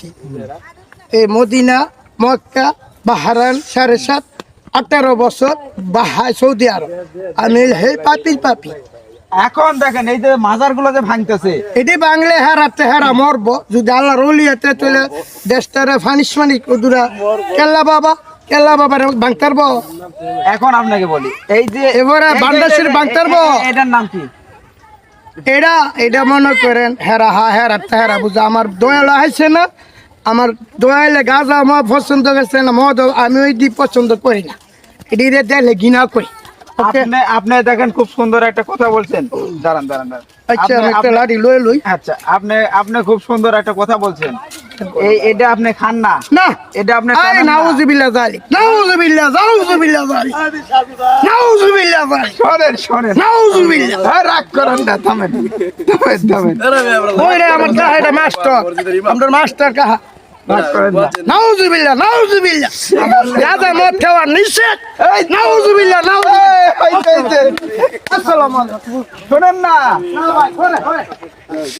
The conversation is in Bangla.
আসছি এই মদিনা মক্কা বাহারান 7.5 18 বছর সৌদি আরব আমি হে পাপি এখন দেখেন এই যে মাজার গুলো যে ভাঙতেছে, এটি বাংলা হারাতে হারা মরবো যদি আল্লাহ রলিয়াতে চলে দেশটারে ফানিশমানি কুদুরা কেল্লা বাবার ভাঙতারব। এখন আপনাকে বলি এই যে এবারে বান্দাসের ভাঙতারব। এটার নাম কি? এটা মনে করেন হেরা বুঝা আমার দয়ালা হয়েছে না, আমার দয়ালে গাঁজা আমার পছন্দ গেছে না, মদ আমি ওই দিক পছন্দ করি না, এটি দেখলে ঘৃণা করি। আপনি দেখেন খুব সুন্দর একটা কথা বলছেন, দাঁড়ান। আচ্ছা আমি একটা লাঠি লই। আচ্ছা আপনি খুব সুন্দর একটা কথা বলছেন, এটা আপনি খান না? না এটা আপনি নাউজুবিল্লাহ জালিক, নাউজুবিল্লাহ জালিক। শোনেন নাউজুবিল্লাহ রাগ করেন না, থামেন। ওইরে আমার কাহা এটা মাস্টার, আমাদের মাস্টার কাহা। রাগ করেন না। নাউজুবিল্লাহ গাঁজা মদ খাওয়া নিষেধ। নাউজুবিল্লাহ আসসালামু আলাইকুম। শোনেন না।